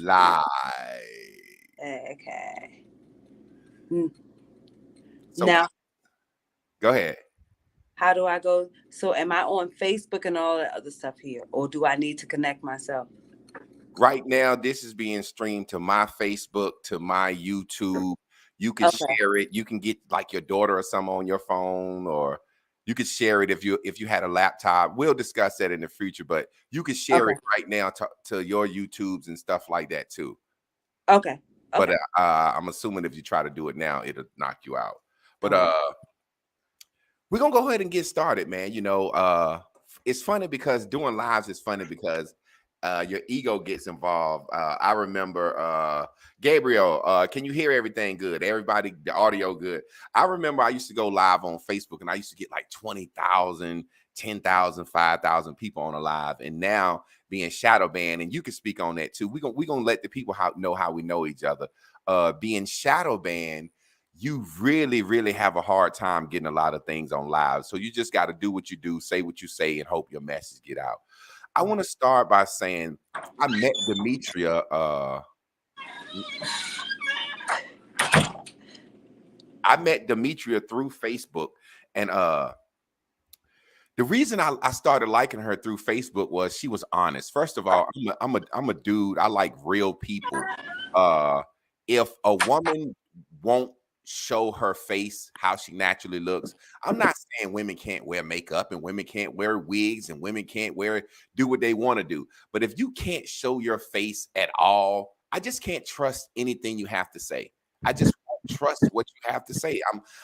live. Okay. Mm. So Now, go ahead. how do I go? So, am I on Facebook and all that other stuff here, or do I need to connect myself? Right now, this is being streamed to my Facebook, to my YouTube. You can Okay. share it. You can get like your daughter or something on your phone, or you could share it if you had a laptop. We'll discuss that in the future, but you can share Okay. it right now to your YouTubes and stuff like that too. Okay. But Okay. I'm assuming if you try to do it now, it'll knock you out. But Oh. we're gonna go ahead and get started, man. It's funny because doing lives is funny because your ego gets involved. I remember Gabriel, can you hear everything good? Everybody, the audio good. I remember I used to go live on Facebook and I used to get like 20,000, 10,000, 5,000 people on a live. And now being shadow banned, and you can speak on that too. We're gonna let the people know how we know each other. Being shadow banned, you really, really have a hard time getting a lot of things on live. So you just got to do what you do, say what you say, and hope your message get out. I want to start by saying I met Demetria. I met Demetria through Facebook, and the reason I started liking her through Facebook was she was honest. First of all, I'm a dude. I like real people. Uh, if a woman won't show her face how she naturally looks, I'm not saying women can't wear makeup and women can't wear wigs and women can't do what they want to do. But if you can't show your face at all, I just can't trust anything you have to say. I just won't trust what you have to say.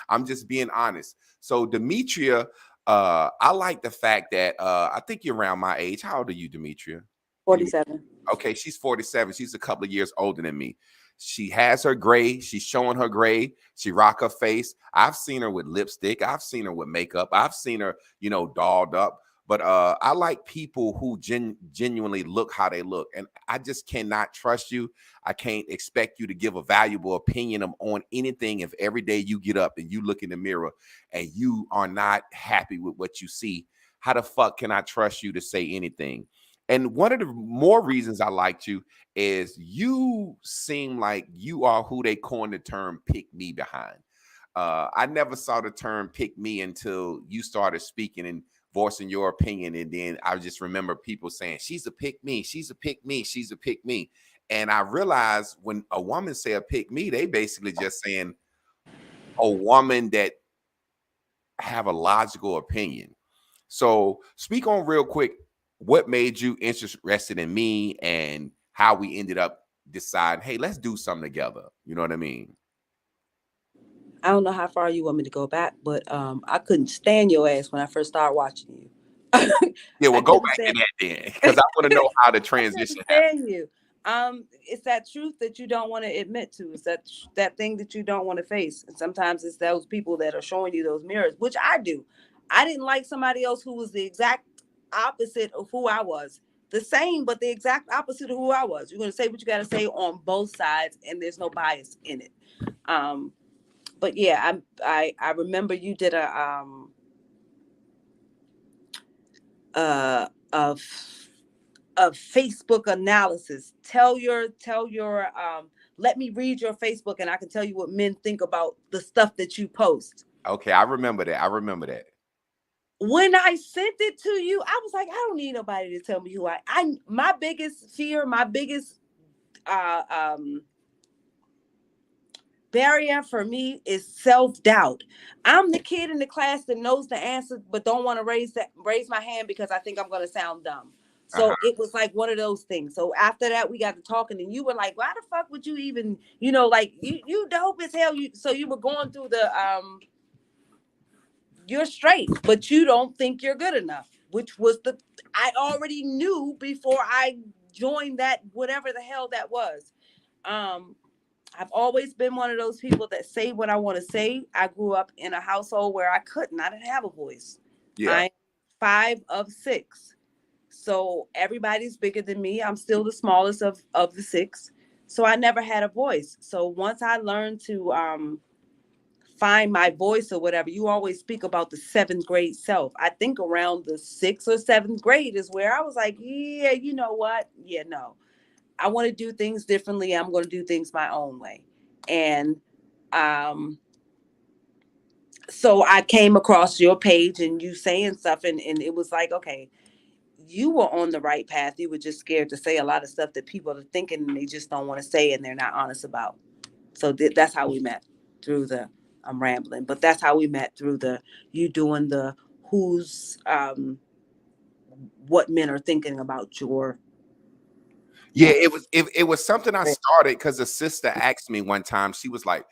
I'm just being honest. So Demetria, I like the fact that I think you're around my age. How old are you, Demetria? You 47. okay? She's 47. She's a couple of years older than me. She has her gray. She's showing her gray. She rock her face. I've seen her with lipstick. I've seen her with makeup. I've seen her, dolled up. But I like people who genuinely look how they look, and I just cannot trust you. I can't expect you to give a valuable opinion on anything if every day you get up and you look in the mirror and you are not happy with what you see. How the fuck can I trust you to say anything? And one of the more reasons I liked you is you seem like you are who they coined the term pick me behind. I never saw the term pick me until you started speaking and voicing your opinion. And then I just remember people saying, she's a pick me, she's a pick me, she's a pick me. And I realized when a woman say a pick me, they basically just saying a woman that have a logical opinion. So speak on real quick, what made you interested in me and how we ended up deciding, hey, let's do something together. You know what I mean? I don't know how far you want me to go back, but I couldn't stand your ass when I first started watching you. Yeah, I well, go couldn't back to stand. that then, because I want to know how the I couldn't transition happened. stand you. It's that truth that you don't want to admit to. It's that thing that you don't want to face. And sometimes it's those people that are showing you those mirrors, which I do. I didn't like somebody else who was the exact opposite of who I was. The same, but the exact opposite of who I was. You're gonna say what you gotta say on both sides, and there's no bias in it. Um, but yeah, I remember you did uh a a Facebook analysis. Tell your let me read your Facebook and I can tell you what men think about the stuff that you post. Okay, I remember that. I remember that. When I sent it to you, I was like, I don't need nobody to tell me who I my biggest fear, my biggest uh um barrier for me is self-doubt. I'm the kid in the class that knows the answer but don't want to raise my hand because I think I'm going to sound dumb. So Uh-huh. it was like one of those things. So after that we got to talking and you were like, why the fuck would you even, like you dope as hell. You were going through the you're straight but you don't think you're good enough, which was the I already knew before I joined that whatever the hell that was. um I've always been one of those people that say what I want to say. I grew up in a household where I didn't have a voice. Yeah. I'm 5 of 6. So everybody's bigger than me. I'm still the smallest of the 6. So I never had a voice. So once I learned to find my voice or whatever, you always speak about the 7th grade self. I think around the 6th or 7th grade is where I was like, yeah, you know what? Yeah, no. I want to do things differently. I'm going to do things my own way. And um, so I came across your page and you saying stuff, and it was like, okay, you were on the right path. You were just scared to say a lot of stuff that people are thinking and they just don't want to say and they're not honest about. So that's how we met through the, I'm rambling, but that's how we met through the, you doing the who's, what men are thinking about your. Yeah, it was something I started because a sister asked me one time. She was like,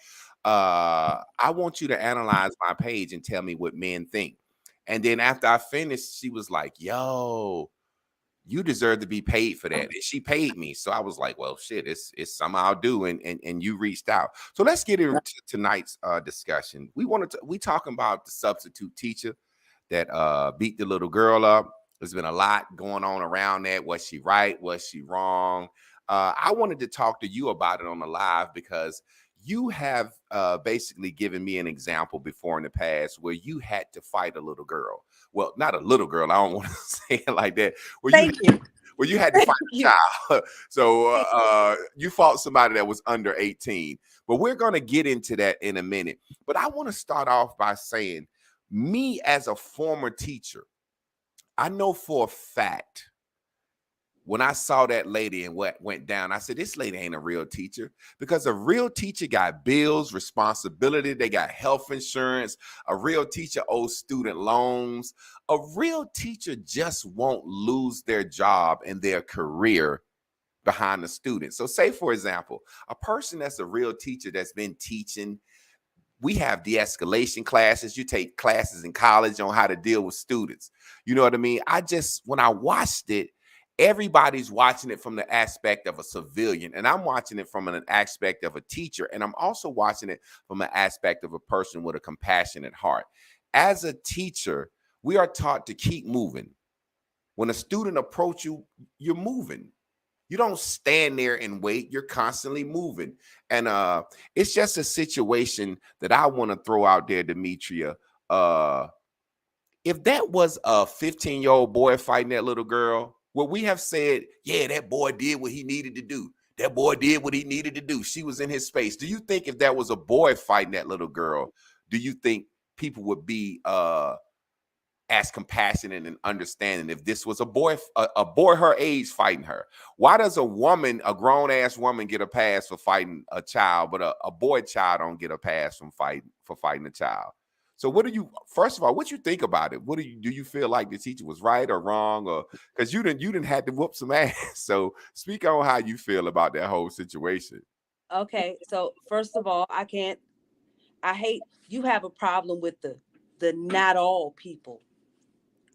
I want you to analyze my page and tell me what men think. And then after I finished, she was like, yo, you deserve to be paid for that. And she paid me. So I was like, well, shit, it's something I'll do. And you reached out. So let's get into tonight's discussion. We talking about the substitute teacher that beat the little girl up. There's been a lot going on around that. Was she right? Was she wrong? I wanted to talk to you about it on the live because you have basically given me an example before in the past where you had to fight a little girl. Well, not a little girl. I don't want to say it like that. Thank you. Where you had to fight a You. child. So Thank you. you fought somebody that was under 18. But we're going to get into that in a minute. But I want to start off by saying, me as a former teacher, I know for a fact when I saw that lady and what went down, I said, this lady ain't a real teacher, because a real teacher got bills, responsibility. They got health insurance. A real teacher owes student loans. A real teacher just won't lose their job and their career behind the student. So say, for example, a person that's a real teacher that's been teaching, we have de-escalation classes. You take classes in college on how to deal with students. You know what I mean? When I watched it, everybody's watching it from the aspect of a civilian, and I'm watching it from an aspect of a teacher, and I'm also watching it from an aspect of a person with a compassionate heart. As a teacher, we are taught to keep moving. When a student approaches you, you're moving. You don't stand there and wait. You're constantly moving. And it's just a situation that I want to throw out there, Demetria. If that was a 15-year-old boy fighting that little girl, would we have said, yeah, that boy did what he needed to do? That boy did what he needed to do. She was in his space. Do you think if that was a boy fighting that little girl, do you think people would be as compassionate and understanding if this was a boy her age fighting her? Why does a grown ass woman get a pass for fighting a child, but a boy child don't get a pass for fighting a child? So first of all, what you think about it? Do you feel like the teacher was right or wrong? Or because you didn't have to whoop some ass. So speak on how you feel about that whole situation. Okay, so first of all, I hate you have a problem with the not all people.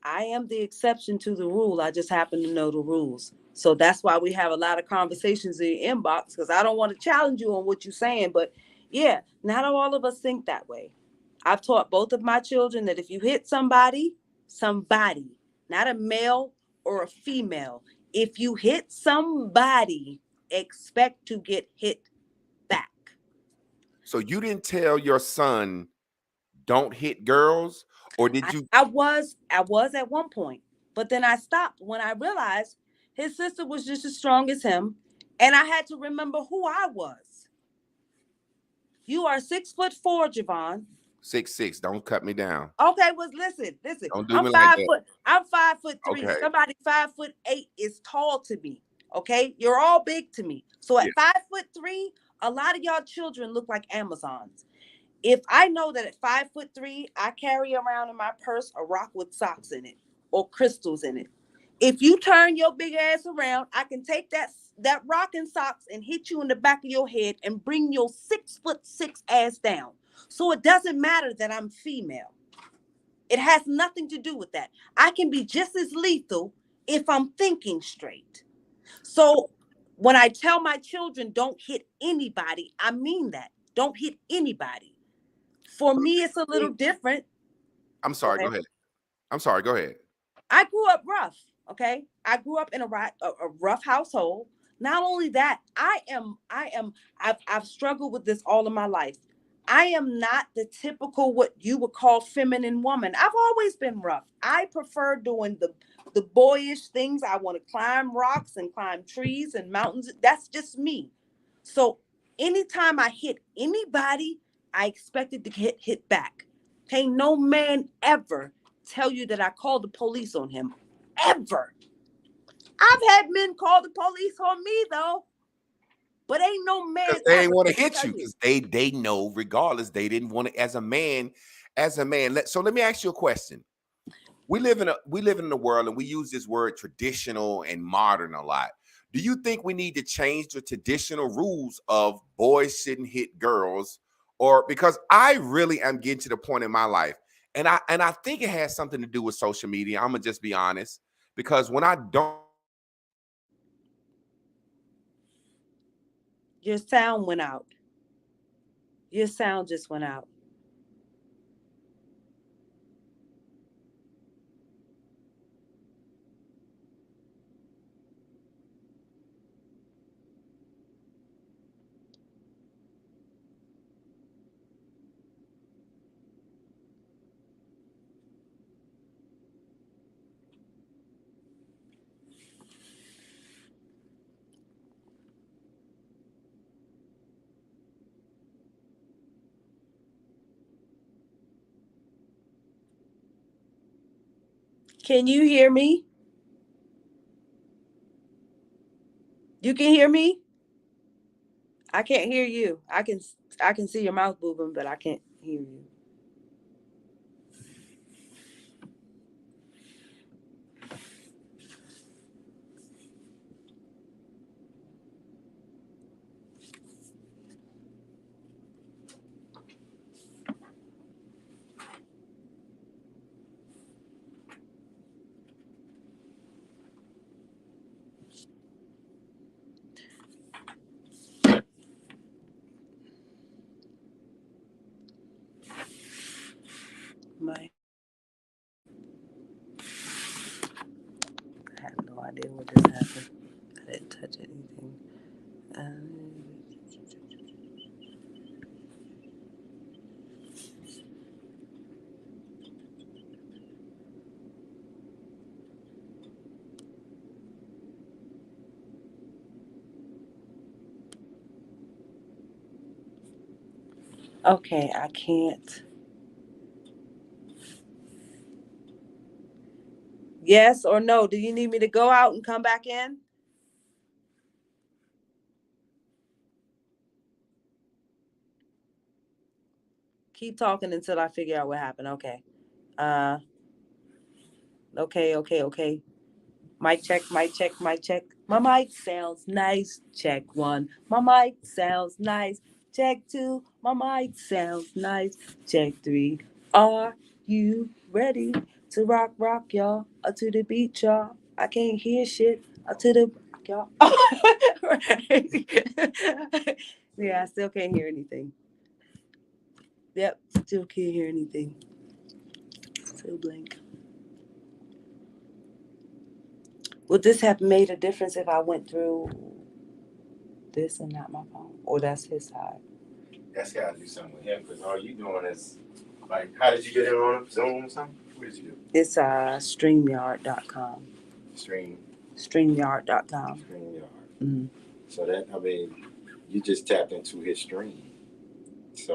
I am the exception to the rule. I just happen to know the rules. So that's why we have a lot of conversations in your inbox, because I don't want to challenge you on what you're saying. But yeah, not all of us think that way. I've taught both of my children that if you hit somebody, not a male or a female, if you hit somebody, expect to get hit back. So you didn't tell your son don't hit girls, or did you? I was at one point, but then I stopped when I realized his sister was just as strong as him, and I had to remember who I was. You are 6'4", Javon. 6'6". Don't cut me down. Okay, well, listen. Don't do I'm me like five that. foot. I'm 5'3". Okay. Somebody 5'8" is tall to me. Okay, you're all big to me. So Yeah. at 5'3", a lot of y'all children look like Amazons. If I know that at 5'3", I carry around in my purse a rock with socks in it or crystals in it. If you turn your big ass around, I can take that rock and socks and hit you in the back of your head and bring your 6'6" ass down. So it doesn't matter that I'm female. It has nothing to do with that. I can be just as lethal if I'm thinking straight. So when I tell my children don't hit anybody, I mean that. Don't hit anybody. For So me, it's a little different. I'm Go sorry. Go ahead. ahead. I'm sorry. Go ahead. I grew up rough. Okay, I grew up in a rough household. Not only that, I've struggled with this all of my life. I am not the typical what you would call feminine woman. I've always been rough. I prefer doing the boyish things. I want to climb rocks and climb trees and mountains. That's just me. So anytime I hit anybody, I expected to get hit back. Can't no man ever tell you that I called the police on him. Ever. I've had men call the police on me though. But ain't no man Because they ain't ever want to gonna hit tell you, you. because they know regardless they didn't want to as a man, So let me ask you a question. We live in a world, and we use this word traditional and modern a lot. Do you think we need to change the traditional rules of boys shouldn't hit girls? Or because I really am getting to the point in my life, and I think it has something to do with social media. I'm gonna just be honest. Because when I don't Your sound went out. Your sound just went out. Can you hear me? You can hear me? I can't hear you. I can see your mouth moving, but I can't hear you. My I have no idea what just happened. I didn't touch anything. Okay, I can't. Yes or no? Do you need me to go out and come back in? Keep talking until I figure out what happened. Okay. Uh. Okay. Mic check, mic check, mic check. My mic sounds nice. Check one. My mic sounds nice. Check two. My mic sounds nice. Check three. Are you ready to rock, y'all? Or to the beat, y'all? I can't hear shit. Or to the y'all. Yeah, I still can't hear anything. Yep, still can't hear anything. Still blank. Would this have made a difference if I went through this and not my phone? Or that's his side? That's got to do something with him because all you doing is like, how did you get in on Zoom or something? What did you do? It's StreamYard.com. StreamYard.com. StreamYard. Mm-hmm. So that, I mean, you just tapped into his stream.